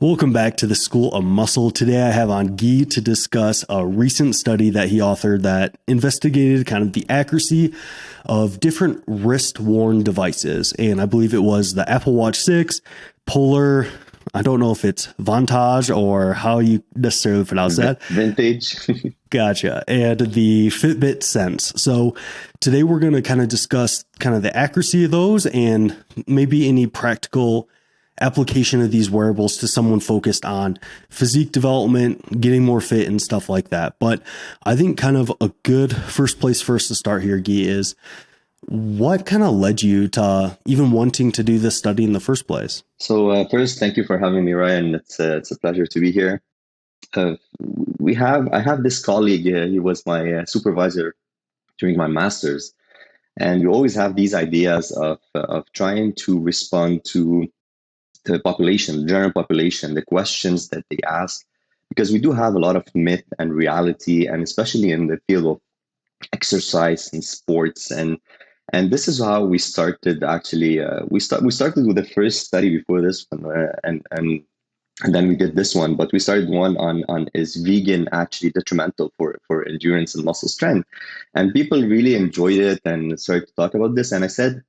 Welcome back to the School of Muscle. Today I have on Guy to discuss a recent study that he authored that investigated kind of the accuracy of different wrist-worn devices. And I believe it was the Apple Watch 6, Polar, I don't know if it's Vantage or how you necessarily pronounce that. Vintage. Gotcha. And the Fitbit Sense. So today we're going to kind of discuss kind of the accuracy of those and maybe any practical application of these wearables to someone focused on physique development, getting more fit and stuff like that. But I think kind of a good first place for us to start here, Guy, is what kind of led you to even wanting to do this study in the first place? So first, thank you for having me, Ryan. It's a pleasure to be here. Uh, I have this colleague. He was my supervisor during my master's, and we always have these ideas of trying to respond to the population, the general population, the questions that they ask, because we do have a lot of myth and reality, and especially in the field of exercise and sports and this is how we started. Actually, we started with the first study before this one, and then we did this one. But we started one on is vegan actually detrimental for endurance and muscle strength, and people really enjoyed it and started to talk about this. And I said,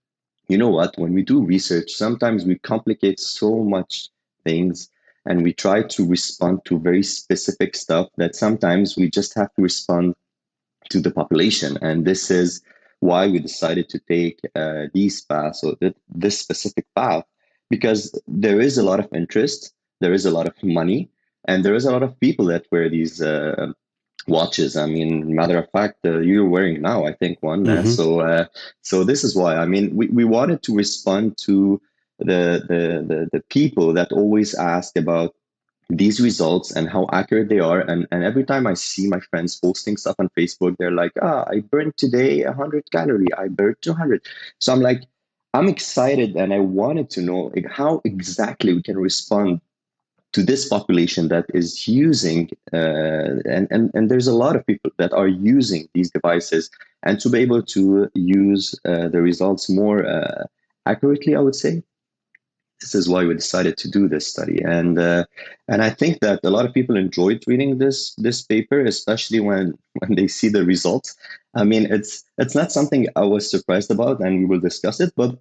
you know what? When we do research, sometimes we complicate so much things, and we try to respond to very specific stuff that sometimes we just have to respond to the population. And this is why we decided to take these paths, or this specific path, because there is a lot of interest, there is a lot of money, and there is a lot of people that wear these watches. I mean, matter of fact, you're wearing now, I think, one. Mm-hmm. So this is why. I mean, we wanted to respond to the people that always ask about these results and how accurate they are. And every time I see my friends posting stuff on Facebook, they're like, I burned today 100 calorie, I burned 200. So I'm like, I'm excited, and I wanted to know, like, how exactly we can respond to this population that is using, and there's a lot of people that are using these devices, and to be able to use the results more accurately, I would say. This is why we decided to do this study. And I think that a lot of people enjoyed reading this paper, especially when they see the results. I mean, it's not something I was surprised about, and we will discuss it. But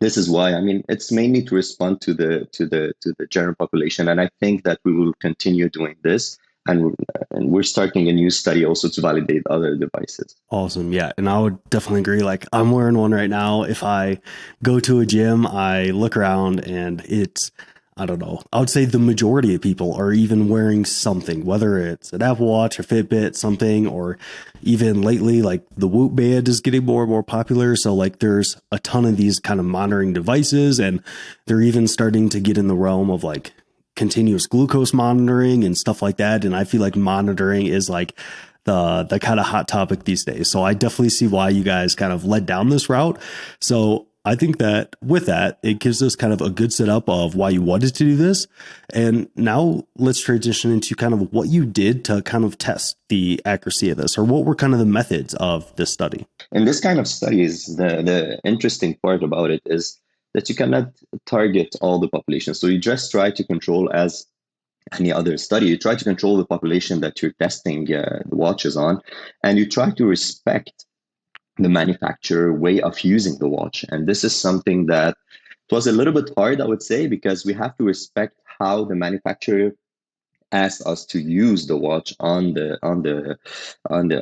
this is why. I mean, it's mainly to respond to the general population, and I think that we will continue doing this. And we're starting a new study also to validate other devices. Awesome. Yeah. And I would definitely agree. Like, I'm wearing one right now. If I go to a gym, I look around and I don't know, I would say the majority of people are even wearing something, whether it's an Apple Watch or Fitbit, something, or even lately, like the Whoop band is getting more and more popular. So, like, there's a ton of these kind of monitoring devices, and they're even starting to get in the realm of like continuous glucose monitoring and stuff like that. And I feel like monitoring is like the kind of hot topic these days. So I definitely see why you guys kind of led down this route. So I think that with that, it gives us kind of a good setup of why you wanted to do this. And now let's transition into kind of what you did to kind of test the accuracy of this, or what were kind of the methods of this study. In this kind of studies, the interesting part about it is that you cannot target all the population. So you just try to control, as any other study, you try to control the population that you're testing the watches on, and you try to respect the manufacturer way of using the watch. And this is something that it was a little bit hard, I would say, because we have to respect how the manufacturer asked us to use the watch on the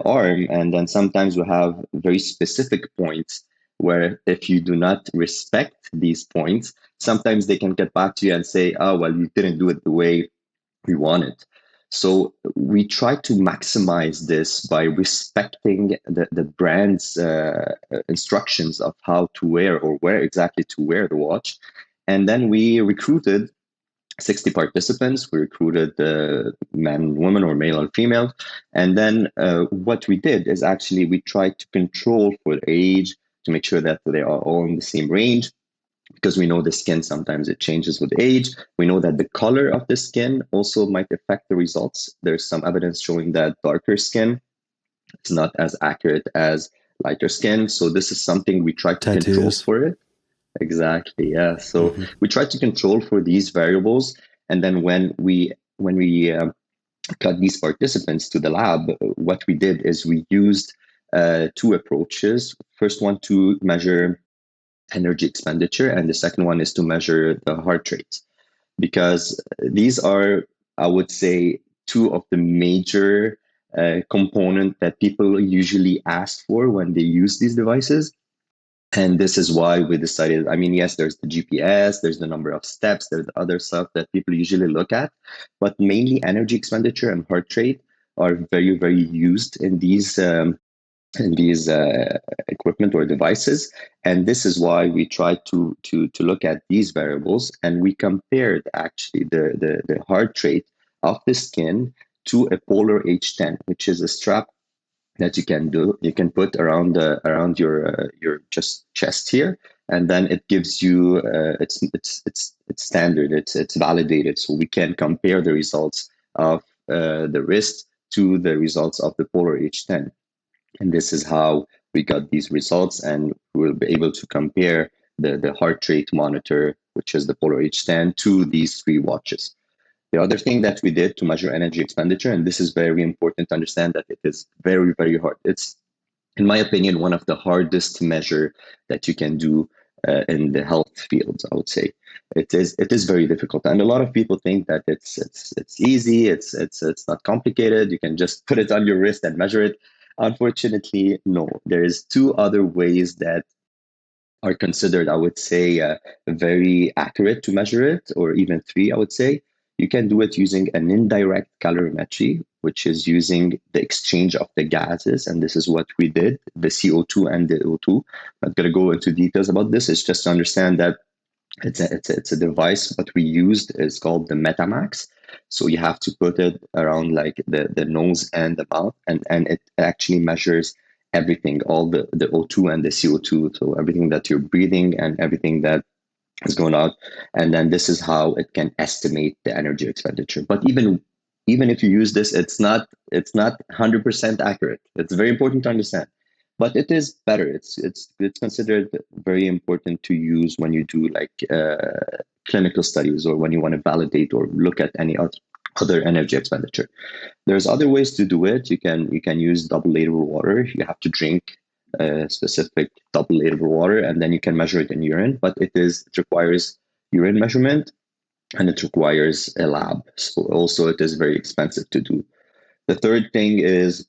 arm. And then sometimes we have very specific points where if you do not respect these points, sometimes they can get back to you and say, oh, well, you didn't do it the way we want it. So we try to maximize this by respecting the brand's instructions of how to wear, or where exactly to wear the watch. And then we recruited 60 participants. We recruited men, women, or male or female. And then what we did is actually we tried to control for age, to make sure that they are all in the same range, because we know the skin sometimes it changes with age. We know that the color of the skin also might affect the results. There's some evidence showing that darker skin is not as accurate as lighter skin. So this is something we try to control Tattoos. for it. Exactly, yeah. So Mm-hmm. we try to control for these variables. And then when we got these participants to the lab, what we did is we used two approaches. First one to measure energy expenditure, and the second one is to measure the heart rate, because these are, I would say, two of the major component that people usually ask for when they use these devices. And this is why we decided, I mean, yes, there's the GPS, there's the number of steps, there's the other stuff that people usually look at, but mainly energy expenditure and heart rate are very, very used in these equipment or devices. And this is why we tried to look at these variables, and we compared actually the heart rate of the skin to a Polar H10, which is a strap that you can put around your just chest here, and then it gives you it's standard, it's validated, so we can compare the results of the wrist to the results of the Polar H10. And this is how we got these results, and we'll be able to compare the heart rate monitor, which is the Polar H10, to these three watches. The other thing that we did to measure energy expenditure, and this is very important to understand that it is very, very hard. It's, in my opinion, one of the hardest to measure that you can do in the health fields, I would say. It is very difficult, and a lot of people think that it's easy, it's not complicated. You can just put it on your wrist and measure it. Unfortunately, no. There is two other ways that are considered, I would say, very accurate to measure it, or even three, I would say. You can do it using an indirect calorimetry, which is using the exchange of the gases. And this is what we did, the CO2 and the O2. I'm not going to go into details about this. It's just to understand that it's a device. What we used is called the Metamax. So you have to put it around like the nose and the mouth, and it actually measures everything, all the O2 and the CO2, so everything that you're breathing and everything that is going out. And then this is how it can estimate the energy expenditure. But even if you use this, it's not 100% accurate. It's very important to understand. But it is better. It's considered very important to use when you do like clinical studies, or when you want to validate or look at any other energy expenditure. There's other ways to do it. You can use double label water. You have to drink a specific double label water, and then you can measure it in urine. But it requires urine measurement, and it requires a lab. So also it is very expensive to do. The third thing is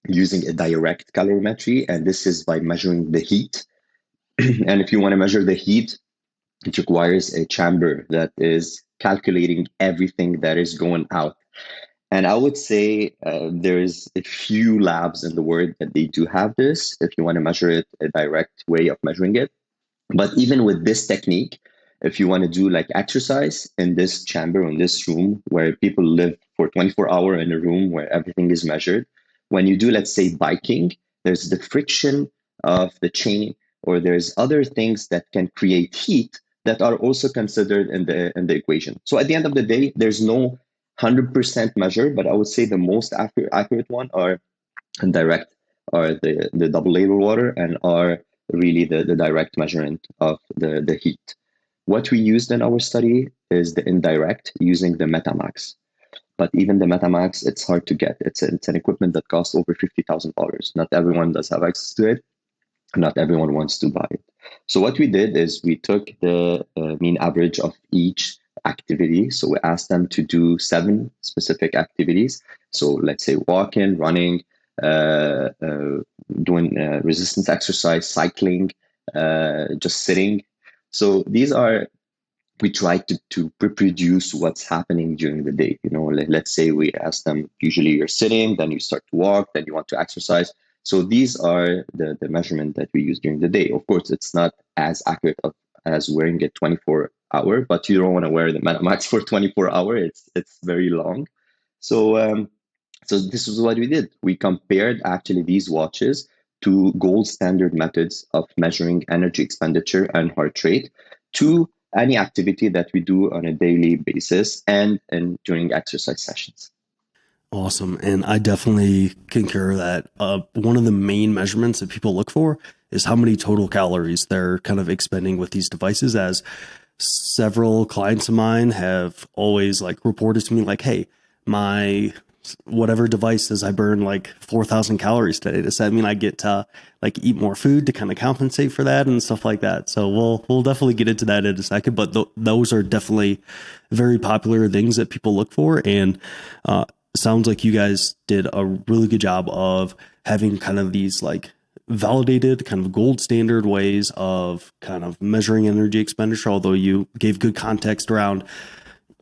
using a direct calorimetry, and this is by measuring the heat. And if you want to measure the heat, it requires a chamber that is calculating everything that is going out. And I would say there's a few labs in the world that they do have this, if you want to measure it, a direct way of measuring it. But even with this technique, if you want to do like exercise in this chamber, in this room where people live for 24 hours in a room where everything is measured, when you do, let's say, biking, there's the friction of the chain, or there's other things that can create heat that are also considered in the equation. So at the end of the day, there's no 100% measure, but I would say the most accurate one are direct, are the double label water, and are really the direct measurement of the heat. What we used in our study is the indirect, using the Metamax. But even the Metamax, it's hard to get. It's an equipment that costs over $50,000. Not everyone does have access to it. Not everyone wants to buy it. So what we did is we took the mean average of each activity. So we asked them to do 7 specific activities. So let's say walking, running, uh, uh, doing resistance exercise, cycling, just sitting. So these are, we try to reproduce what's happening during the day. Let's say we ask them, usually you're sitting, then you start to walk, then you want to exercise. So these are the measurement that we use during the day. Of course, it's not as accurate as wearing a 24-hour, but you don't want to wear the Max for 24 hour. It's very long. So this is what we did. We compared actually these watches to gold standard methods of measuring energy expenditure and heart rate, to any activity that we do on a daily basis, and during exercise sessions. Awesome. And I definitely concur that one of the main measurements that people look for is how many total calories they're kind of expending with these devices, as several clients of mine have always like reported to me like, hey, my whatever device says I burn like 4,000 calories today. Does that mean I get to like eat more food to kind of compensate for that and stuff like that? So we'll definitely get into that in a second, but those are definitely very popular things that people look for. And sounds like you guys did a really good job of having kind of these like validated kind of gold standard ways of kind of measuring energy expenditure, although you gave good context around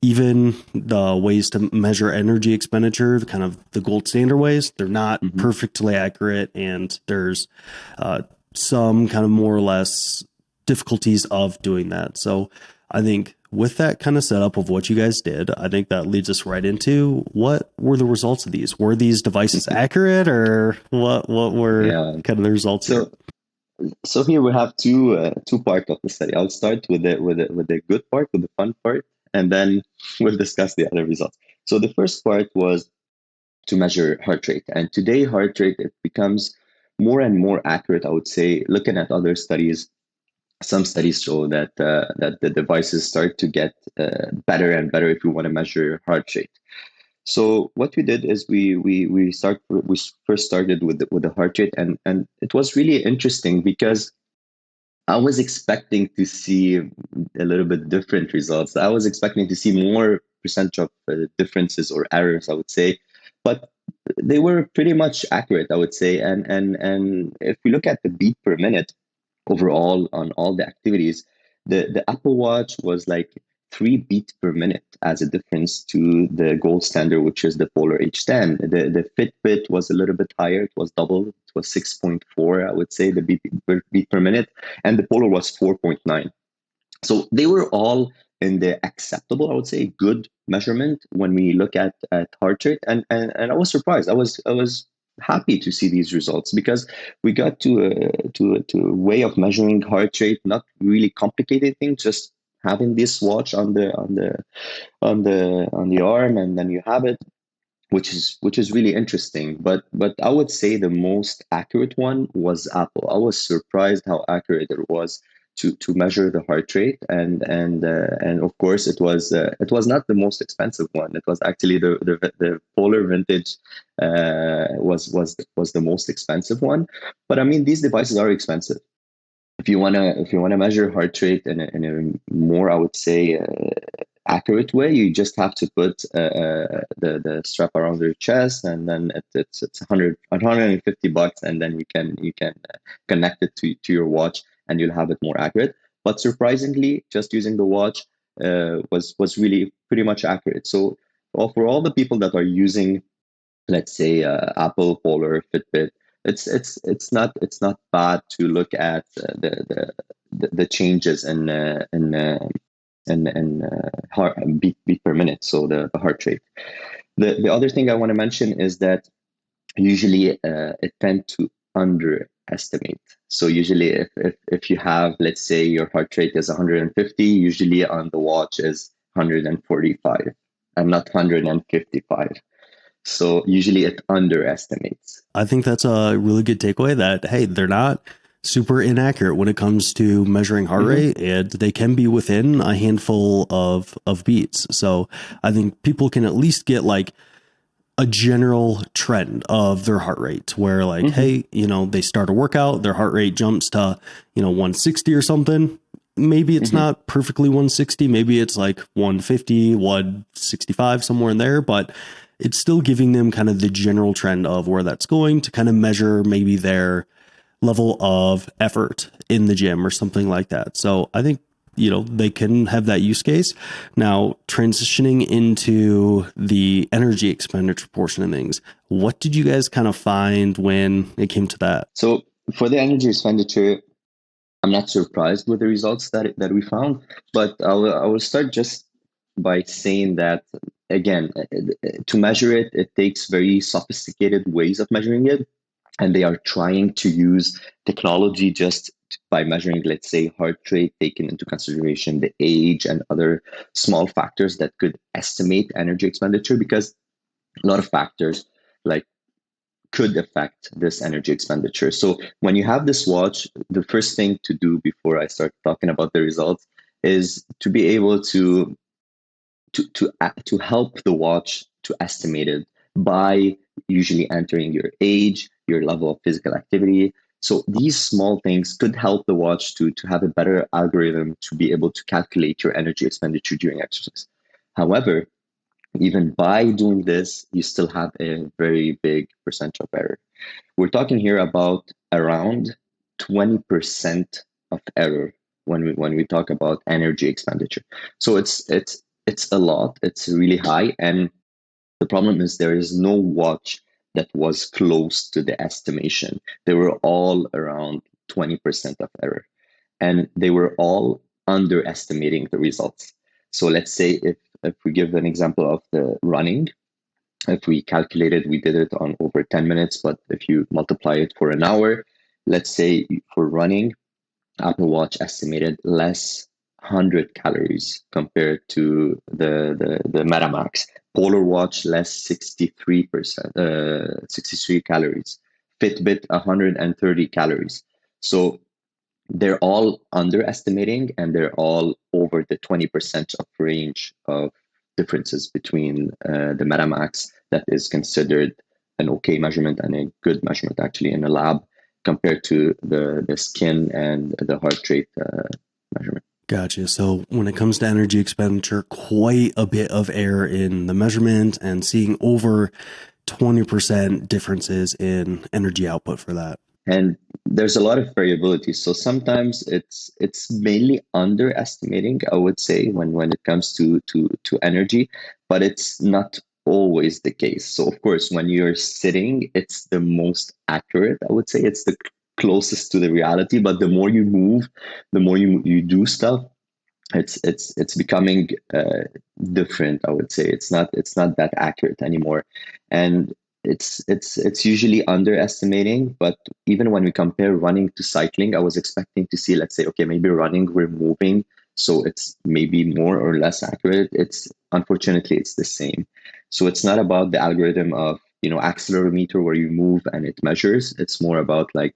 even the ways to measure energy expenditure, kind of the gold standard ways, they're not Hmm. perfectly accurate. And there's uh, some kind of more or less difficulties of doing that. So I think with that kind of setup of what you guys did, I think that leads us right into what were the results of these? Were these devices accurate, or what were Yeah. kind of the results here? So so here we have two parts of the study. I'll start with the good part, with the fun part, and then we'll discuss the other results. So the first part was to measure heart rate, and today heart rate, it becomes more and more accurate. I would say, looking at other studies, some studies show that the devices start to get better and better if you want to measure heart rate. So what we did is we first started with the heart rate, and it was really interesting because I was expecting to see a little bit different results. I was expecting to see more percentage of differences or errors, I would say, but they were pretty much accurate, I would say. And if we look at the beat per minute overall on all the activities, the Apple Watch was like 3 beats per minute as a difference to the gold standard, which is the Polar H10. The Fitbit was a little bit higher; it was double. It was 6.4, I would say, the beat per minute, and the Polar was 4.9. So they were all in the acceptable, I would say, good measurement when we look at heart rate. And I was surprised. I was happy to see these results because we got to a way of measuring heart rate, not really complicated thing, just having this watch on the arm, and then you have it, which is really interesting. But I would say the most accurate one was Apple. I was surprised how accurate it was to measure the heart rate, and of course it was not the most expensive one. It was actually the Polar Vintage was the most expensive one. But I mean, these devices are expensive. If you wanna measure heart rate in a more, I would say, accurate way, you just have to put the strap around your chest, and then it's 150 bucks, and then you can connect it to your watch, and you'll have it more accurate. But surprisingly, just using the watch was really pretty much accurate. So, for all the people that are using, let's say, Apple, Polar, Fitbit, it's not bad to look at the changes in heart beat per minute, so the heart rate. The other thing I want to mention is that usually it tend to underestimate. So usually if you have, let's say, your heart rate is 150, usually on the watch is 145 and not 155. So usually it underestimates. I think that's a really good takeaway that, hey, they're not super inaccurate when it comes to measuring heart Hmm. rate, and they can be within a handful of beats. So I think people can at least get like a general trend of their heart rate where like, Hmm. hey, they start a workout, their heart rate jumps to, 160 or something. Maybe it's Hmm. not perfectly 160. Maybe it's like 150, 165, somewhere in there, but it's still giving them kind of the general trend of where that's going to kind of measure maybe their level of effort in the gym or something like that. So I think, they can have that use case. Now, transitioning into the energy expenditure portion of things, what did you guys kind of find when it came to that? So for the energy expenditure, I'm not surprised with the results that we found, but I will start just by saying that, again, to measure it, it takes very sophisticated ways of measuring it, and they are trying to use technology just by measuring, let's say, heart rate, taking into consideration the age and other small factors that could estimate energy expenditure, because a lot of factors like could affect this energy expenditure. So when you have this watch, the first thing to do before I start talking about the results is to be able to help the watch to estimate it by usually entering your age, your level of physical activity. So these small things could help the watch to have a better algorithm to be able to calculate your energy expenditure during exercise. However, even by doing this, you still have a very big percentage of error. We're talking here about around 20% of error when we talk about energy expenditure. So it's a lot. It's really high, and the problem is there is no watch that was close to the estimation. They were all around 20% of error, and they were all underestimating the results. So let's say if we give an example of the running, if we calculated, we did it on over 10 minutes, but if you multiply it for an hour, let's say for running, Apple Watch estimated less 100 calories compared to the MetaMax. Polar Watch less 63%, 63 calories. Fitbit 130 calories. So they're all underestimating, and they're all over the 20% of range of differences between the MetaMax that is considered an okay measurement and a good measurement actually in a lab compared to the skin and the heart rate measurement. Gotcha. So when it comes to energy expenditure, quite a bit of error in the measurement and seeing over 20% differences in energy output for that. And there's a lot of variability. So sometimes it's mainly underestimating, I would say, when it comes to energy, but it's not always the case. So of course, when you're sitting, it's the most accurate, I would say. It's the closest to the reality, but the more you move, the more you do stuff, it's becoming different, I would say. It's not that accurate anymore, and it's usually underestimating. But even when we compare running to cycling, I was expecting to see, let's say, okay, maybe running we're moving, so it's maybe more or less accurate. It's unfortunately it's the same. So it's not about the algorithm of accelerometer where you move and it measures. It's more about like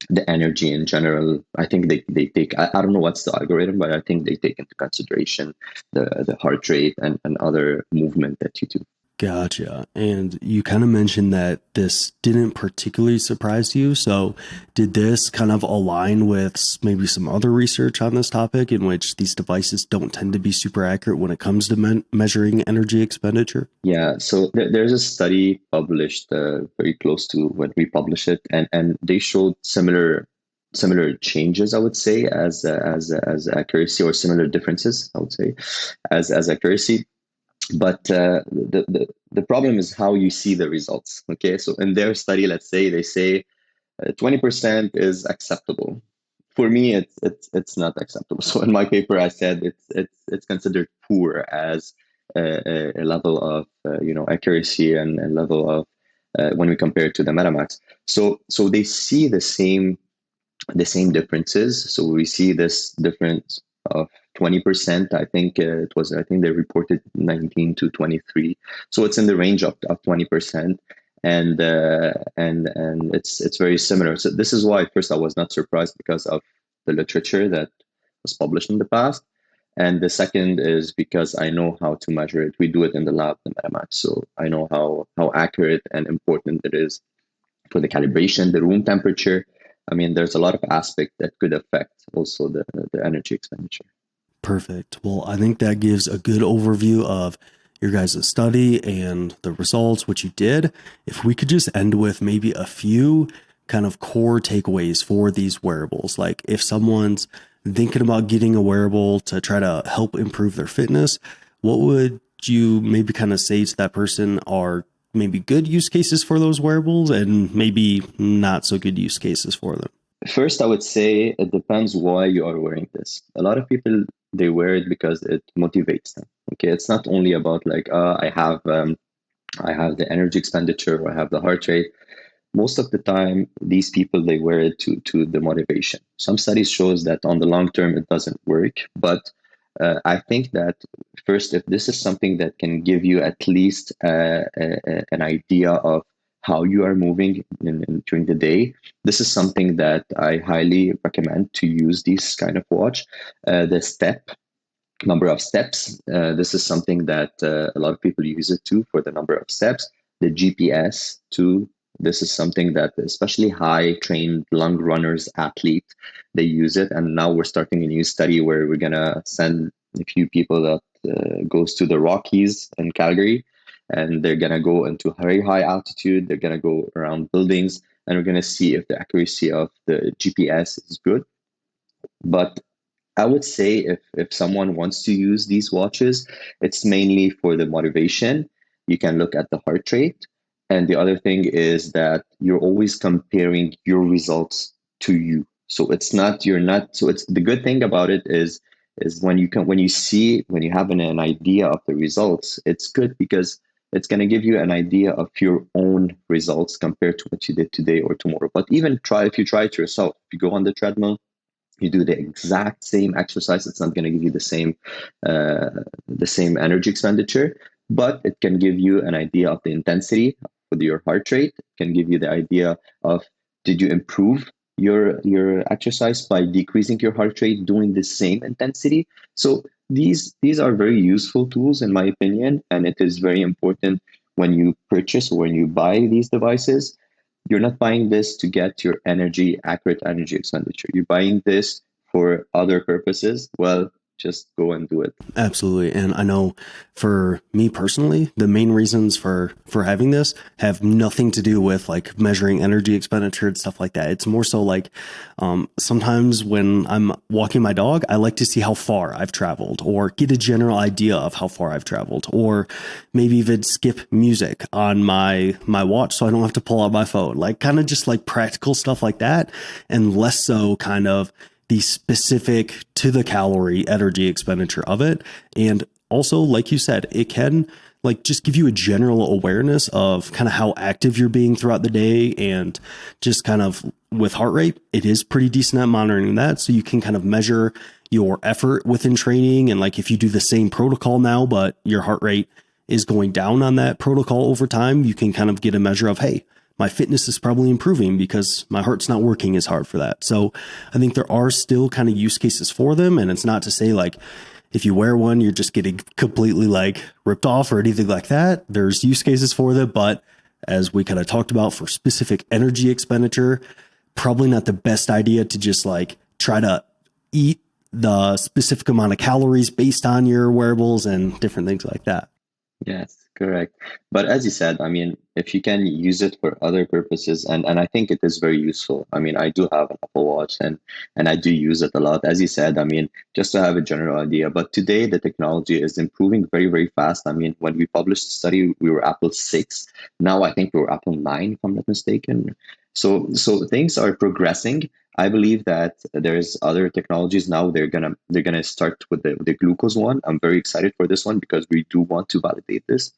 the energy in general. I think they take, I don't know what's the algorithm, but I think they take into consideration the heart rate and other movement that you do. Gotcha. And you kind of mentioned that this didn't particularly surprise you. So, did this kind of align with maybe some other research on this topic in which these devices don't tend to be super accurate when it comes to measuring energy expenditure? Yeah, so there's a study published very close to when we publish it, and they showed similar changes, I would say, as accuracy, or similar differences, I would say, as accuracy. But the problem is how you see the results. Okay, so in their study, let's say they say 20% is acceptable. For me, it's not acceptable. So in my paper, I said it's considered poor as a level of accuracy and a level of when we compare it to the MetaMax. So they see the same differences. So we see this difference of 20%. I think I think they reported 19 to 23. So it's in the range of 20%. And it's very similar. So this is why at first I was not surprised, because of the literature that was published in the past. And the second is because I know how to measure it. We do it in the lab, the MetaMax. So I know how accurate and important it is for the calibration, the room temperature. I mean, there's a lot of aspects that could affect also the energy expenditure. Perfect. Well, I think that gives a good overview of your guys' study and the results, what you did. If we could just end with maybe a few kind of core takeaways for these wearables, like if someone's thinking about getting a wearable to try to help improve their fitness, what would you maybe kind of say to that person are maybe good use cases for those wearables and maybe not so good use cases for them? First, I would say it depends why you are wearing this. A lot of people, they wear it because it motivates them. Okay, it's not only about like I have the energy expenditure, or I have the heart rate. Most of the time, these people, they wear it to the motivation. Some studies shows that on the long term it doesn't work, but I think that first, if this is something that can give you at least an idea of how you are moving during the day. This is something that I highly recommend to use this kind of watch. The number of steps. This is something that a lot of people use it too, for the number of steps. The GPS too. This is something that especially high trained long runners, athletes, they use it. And now we're starting a new study where we're gonna send a few people that goes to the Rockies in Calgary, and they're gonna go into very high altitude. They're gonna go around buildings, and we're gonna see if the accuracy of the GPS is good. But I would say if someone wants to use these watches, it's mainly for the motivation. You can look at the heart rate. And the other thing is that you're always comparing your results to you. So it's not, you're not, so it's the good thing about it is when when you have an idea of the results, it's good because it's going to give you an idea of your own results compared to what you did today or tomorrow. But even if you try it yourself, if you go on the treadmill, you do the exact same exercise, it's not going to give you uh, the same energy expenditure, but it can give you an idea of the intensity with your heart rate. It can give you the idea of, did you improve your exercise by decreasing your heart rate doing the same intensity? So these are very useful tools in my opinion, and it is very important when you purchase or when you buy these devices. You're not buying this to get your accurate energy expenditure. You're buying this for other purposes. Well, just go and do it. Absolutely. And I know for me personally, the main reasons for having this have nothing to do with like measuring energy expenditure and stuff like that. It's more so like sometimes when I'm walking my dog, I like to see how far I've traveled or get a general idea of how far I've traveled, or maybe even skip music on my watch so I don't have to pull out my phone. Like kind of just like practical stuff like that, and less so kind of the specific to the calorie energy expenditure of it. And also, like you said, it can like just give you a general awareness of kind of how active you're being throughout the day, and just kind of with heart rate, it is pretty decent at monitoring that. So you can kind of measure your effort within training. And like if you do the same protocol now, but your heart rate is going down on that protocol over time, you can kind of get a measure of, hey, my fitness is probably improving because my heart's not working as hard for that. So I think there are still kind of use cases for them. And it's not to say like if you wear one, you're just getting completely like ripped off or anything like that. There's use cases for them. But as we kind of talked about, for specific energy expenditure, probably not the best idea to just like try to eat the specific amount of calories based on your wearables and different things like that. Yes, correct. But as you said, I mean, if you can use it for other purposes, and I think it is very useful. I mean, I do have an Apple Watch, and I do use it a lot. As you said, I mean, just to have a general idea. But today the technology is improving very, very fast. I mean, when we published the study, we were Apple 6. Now I think we're Apple 9, if I'm not mistaken. So things are progressing. I believe that there's other technologies now. They're gonna start with the glucose one. I'm very excited for this one because we do want to validate this.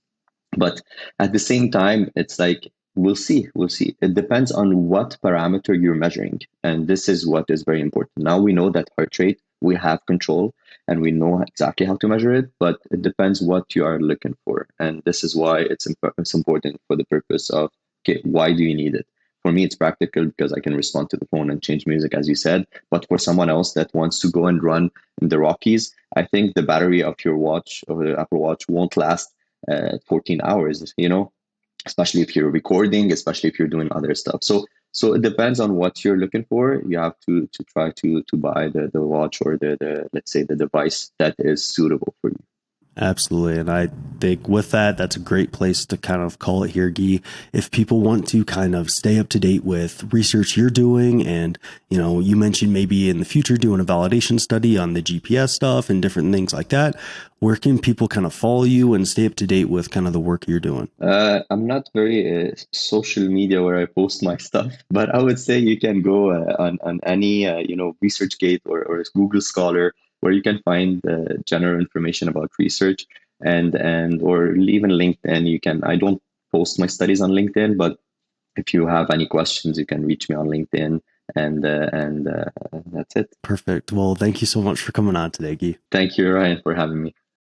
But at the same time, it's like we'll see. It depends on what parameter you're measuring, and this is what is very important. Now we know that heart rate we have control, and we know exactly how to measure it. But it depends what you are looking for, and this is why it's important for the purpose of, okay, why do you need it? For me, it's practical because I can respond to the phone and change music, as you said. But for someone else that wants to go and run in the Rockies, I think the battery of your watch or the Apple Watch won't last 14 hours, especially if you're recording, especially if you're doing other stuff. So it depends on what you're looking for. You have to try to buy the watch or the let's say the device that is suitable for you. Absolutely. And I think with that, that's a great place to kind of call it here, Guy. If people want to kind of stay up to date with research you're doing, and, you mentioned maybe in the future doing a validation study on the GPS stuff and different things like that, where can people kind of follow you and stay up to date with kind of the work you're doing? I'm not very social media where I post my stuff, but I would say you can go on any ResearchGate or Google Scholar, where you can find general information about research, and or even LinkedIn. You can. I don't post my studies on LinkedIn, but if you have any questions, you can reach me on LinkedIn, and that's it. Perfect. Well, thank you so much for coming on today, Guy. Thank you, Ryan, for having me.